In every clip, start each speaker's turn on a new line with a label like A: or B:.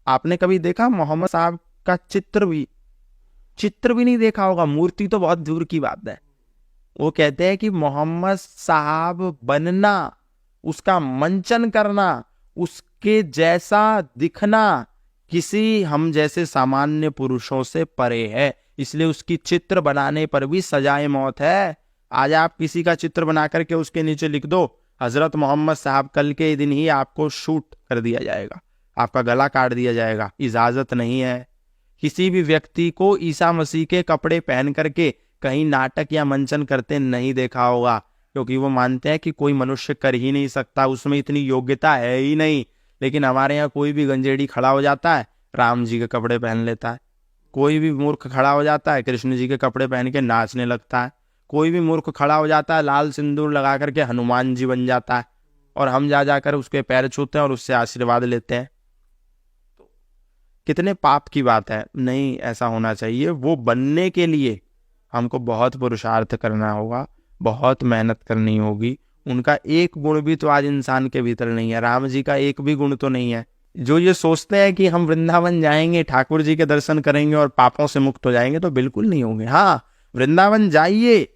A: आपने कभी देखा मोहम्मद साहब का चित्र भी नहीं देखा होगा, मूर्ति तो बहुत दूर की बात है। वो कहते हैं कि मोहम्मद साहब बनना, उसका मंचन करना, उसके जैसा दिखना किसी हम जैसे सामान्य पुरुषों से परे है, इसलिए उसकी चित्र बनाने पर भी सजाए मौत है। आज आप किसी का चित्र बना करके उसके नीचे लिख दो हजरत मोहम्मद साहब, कल के दिन ही आपको शूट कर दिया जाएगा, आपका गला काट दिया जाएगा। इजाजत नहीं है। किसी भी व्यक्ति को ईसा मसीह के कपड़े पहन करके कहीं नाटक या मंचन करते नहीं देखा होगा, क्योंकि वो मानते हैं कि कोई मनुष्य कर ही नहीं सकता, उसमें इतनी योग्यता है ही नहीं। लेकिन हमारे यहाँ कोई भी गंजेड़ी खड़ा हो जाता है, राम जी के कपड़े पहन लेता है। कोई भी मूर्ख खड़ा हो जाता है, कृष्ण जी के कपड़े पहन के नाचने लगता है। कोई भी मूर्ख खड़ा हो जाता है, लाल सिंदूर लगा करके हनुमान जी बन जाता है, और हम जा जाकर उसके पैर छूते हैं और उससे आशीर्वाद लेते हैं। कितने पाप की बात है। नहीं, ऐसा होना चाहिए। वो बनने के लिए हमको बहुत पुरुषार्थ करना होगा, बहुत मेहनत करनी होगी। उनका एक गुण भी तो आज इंसान के भीतर नहीं है, राम जी का एक भी गुण तो नहीं है। जो ये सोचते हैं कि हम वृंदावन जाएंगे, ठाकुर जी के दर्शन करेंगे और पापों से मुक्त हो जाएंगे, तो बिल्कुल नहीं होंगे। हाँ, वृंदावन जाइए,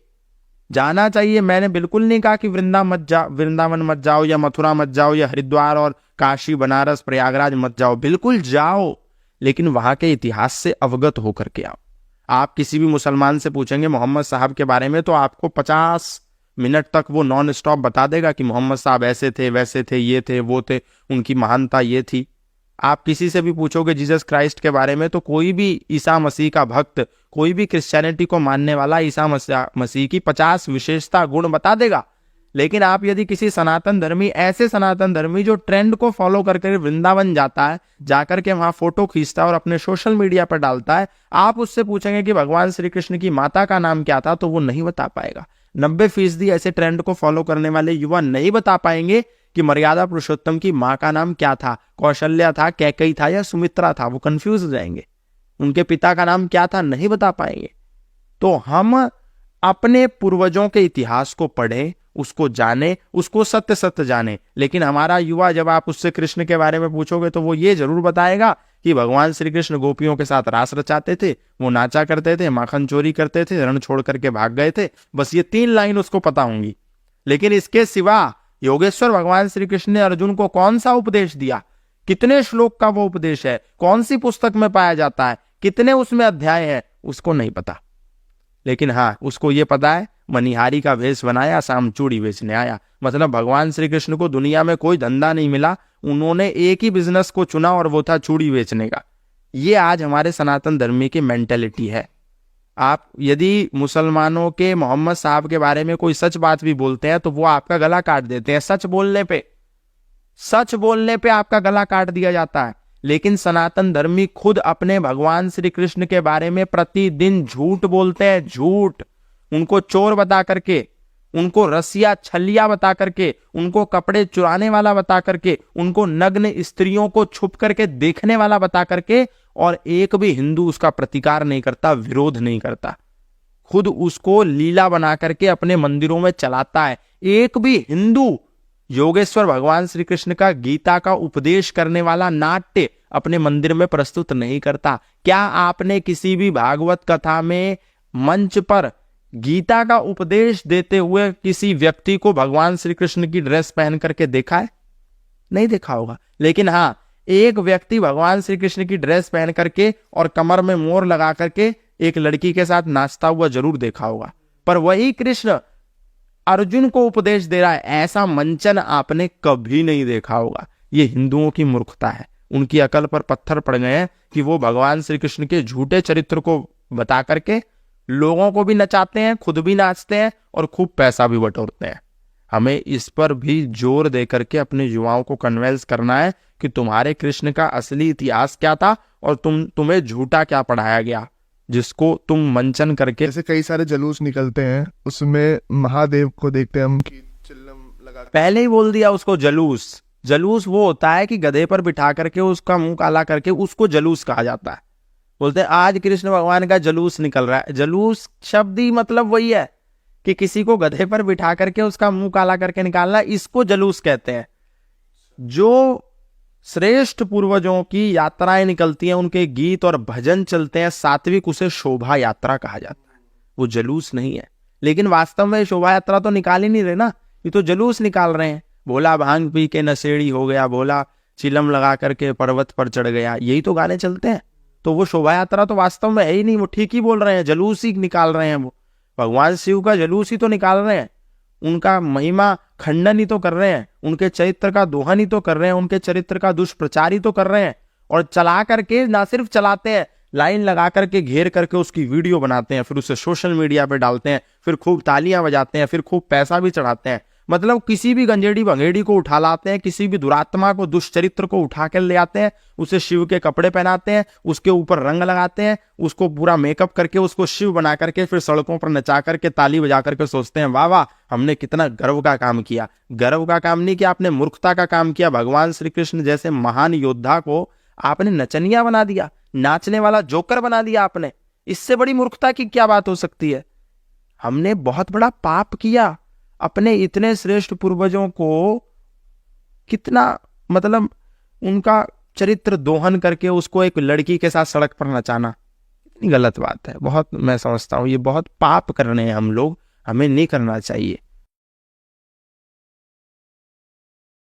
A: जाना चाहिए। मैंने बिल्कुल नहीं कहा कि वृंदावन मत जाओ या मथुरा मत जाओ या हरिद्वार और काशी बनारस प्रयागराज मत जाओ, बिल्कुल जाओ, लेकिन वहां के इतिहास से अवगत होकर के आओ। आप किसी भी मुसलमान से पूछेंगे मोहम्मद साहब के बारे में तो आपको 50 मिनट तक वो नॉन स्टॉप बता देगा कि मोहम्मद साहब ऐसे थे, वैसे थे, ये थे, वो थे, उनकी महानता ये थी। आप किसी से भी पूछोगे जीसस क्राइस्ट के बारे में तो कोई भी ईसा मसीह का भक्त, कोई भी क्रिश्चियनिटी को मानने वाला ईसा मसीह की 50 विशेषता गुण बता देगा। लेकिन आप यदि किसी सनातन धर्मी, ऐसे सनातन धर्मी जो ट्रेंड को फॉलो करके वृंदावन जाता है, जाकर के वहां फोटो खींचता है और अपने सोशल मीडिया पर डालता है, आप उससे पूछेंगे कि भगवान श्री कृष्ण की माता का नाम क्या था, तो वो नहीं बता पाएगा। 90% ऐसे ट्रेंड को फॉलो करने वाले युवा नहीं बता पाएंगे कि मर्यादा पुरुषोत्तम की माँ का नाम क्या था, कौशल्या था, कैकेयी था या सुमित्रा था। वो कंफ्यूज हो जाएंगे। उनके पिता का नाम क्या था, नहीं बता पाएंगे। तो हम अपने पूर्वजों के इतिहास को पढ़ें, उसको जाने, उसको सत्य सत्य जाने। लेकिन हमारा युवा, जब आप उससे कृष्ण के बारे में पूछोगे तो वो ये जरूर बताएगा कि भगवान श्री कृष्ण गोपियों के साथ रास रचाते थे, वो नाचा करते थे, माखन चोरी करते थे, रण छोड़ करके भाग गए थे। बस ये 3 लाइन उसको पता होंगी। लेकिन इसके सिवा योगेश्वर भगवान श्री कृष्ण ने अर्जुन को कौन सा उपदेश दिया, कितने श्लोक का वो उपदेश है, कौन सी पुस्तक में पाया जाता है, कितने उसमें अध्याय है, उसको नहीं पता। लेकिन हाँ, उसको ये पता है मनिहारी का वेश बनाया, शाम चूड़ी बेचने आया। मतलब भगवान श्री कृष्ण को दुनिया में कोई धंधा नहीं मिला, उन्होंने एक ही बिजनेस को चुना और वो था चूड़ी बेचने का। ये आज हमारे सनातन धर्म की मेंटेलिटी है। आप यदि मुसलमानों के मोहम्मद साहब के बारे में कोई सच बात भी बोलते हैं तो वो आपका गला काट देते हैं। सच बोलने पे आपका गला काट दिया जाता है। लेकिन सनातन धर्मी खुद अपने भगवान श्री कृष्ण के बारे में प्रतिदिन झूठ बोलते हैं, झूठ। उनको चोर बता करके, उनको रसिया छलिया बता करके, उनको कपड़े चुराने वाला बता करके, उनको नग्न स्त्रियों को छुप करके देखने वाला बता करके, और एक भी हिंदू उसका प्रतिकार नहीं करता, विरोध नहीं करता। खुद उसको लीला बना करके अपने मंदिरों में चलाता है। एक भी हिंदू योगेश्वर भगवान श्री कृष्ण का गीता का उपदेश करने वाला नाट्य अपने मंदिर में प्रस्तुत नहीं करता। क्या आपने किसी भी भागवत कथा में मंच पर गीता का उपदेश देते हुए किसी व्यक्ति को भगवान श्री कृष्ण की ड्रेस पहन करके देखा है? नहीं देखा होगा। लेकिन हाँ, एक व्यक्ति भगवान श्री कृष्ण की ड्रेस पहन करके और कमर में मोर लगा करके एक लड़की के साथ नाचता हुआ जरूर देखा होगा। पर वही कृष्ण अर्जुन को उपदेश दे रहा है, ऐसा मंचन आपने कभी नहीं देखा होगा। ये हिंदुओं की मूर्खता है। उनकी अकल पर पत्थर पड़ गए हैं कि वो भगवान श्री कृष्ण के झूठे चरित्र को बता करके लोगों को भी नचाते हैं, खुद भी नाचते हैं और खूब पैसा भी बटोरते हैं। हमें इस पर भी जोर दे करके अपने युवाओं को कन्विंस करना है कि तुम्हारे कृष्ण का असली इतिहास क्या था और तुम्हें झूठा क्या पढ़ाया गया, जिसको तुम मंचन करके।
B: जैसे कई सारे जुलूस निकलते हैं, उसमें महादेव को देखते हैं हम कि चिल्लम लगा।
A: पहले ही बोल दिया उसको जलूस। जलूस वो होता है कि गधे पर बिठा करके उसका मुंह काला करके, उसको जलूस कहा जाता है। बोलते हैं आज कृष्ण भगवान का जलूस निकल रहा है। जलूस शब्द ही मतलब वही है कि किसी को गधे पर बिठा करके उसका मुंह काला करके निकालना, इसको जलूस कहते हैं। जो श्रेष्ठ पूर्वजों की यात्राएं निकलती हैं, उनके गीत और भजन चलते हैं सात्विक, उसे शोभा यात्रा कहा जाता है, वो जलूस नहीं है। लेकिन वास्तव में शोभा यात्रा तो निकाल ही नहीं रहे ना, ये तो जलूस निकाल रहे हैं। भोला भांग पी के नशेड़ी हो गया, भोला चिलम लगा करके पर्वत पर चढ़ गया, यही तो गाने चलते हैं। तो वो शोभा यात्रा तो वास्तव में है ही नहीं, वो ठीक ही बोल रहे हैं, जलूस ही निकाल रहे हैं। वो भगवान शिव का जलूस ही तो निकाल रहे हैं, उनका महिमा खंडन ही तो कर रहे हैं, उनके चरित्र का दोहन ही तो कर रहे हैं, उनके चरित्र का दुष्प्रचार ही तो कर रहे हैं। और चला करके ना सिर्फ चलाते हैं, लाइन लगा करके घेर करके उसकी वीडियो बनाते हैं, फिर उसे सोशल मीडिया पे डालते हैं, फिर खूब तालियां बजाते हैं, फिर खूब पैसा भी चढ़ाते हैं। मतलब किसी भी गंजेड़ी भंगेड़ी को उठा लाते हैं, किसी भी दुरात्मा को, दुष्चरित्र को उठा कर ले आते हैं, उसे शिव के कपड़े पहनाते हैं, उसके ऊपर रंग लगाते हैं, उसको पूरा मेकअप करके उसको शिव बना करके फिर सड़कों पर नचा करके ताली बजा करके सोचते हैं वाह वाह हमने कितना गर्व का काम किया। गर्व का काम नहीं किया आपने, मूर्खता का काम किया। भगवान श्री कृष्ण जैसे महान योद्धा को आपने नचनिया बना दिया, नाचने वाला जोकर बना दिया आपने। इससे बड़ी मूर्खता की क्या बात हो सकती है। हमने बहुत बड़ा पाप किया, अपने इतने श्रेष्ठ पूर्वजों को कितना, मतलब उनका चरित्र दोहन करके उसको एक लड़की के साथ सड़क पर नचाना कितनी गलत बात है। बहुत, मैं समझता हूँ ये बहुत पाप कर रहे हैं हम लोग, हमें नहीं करना चाहिए।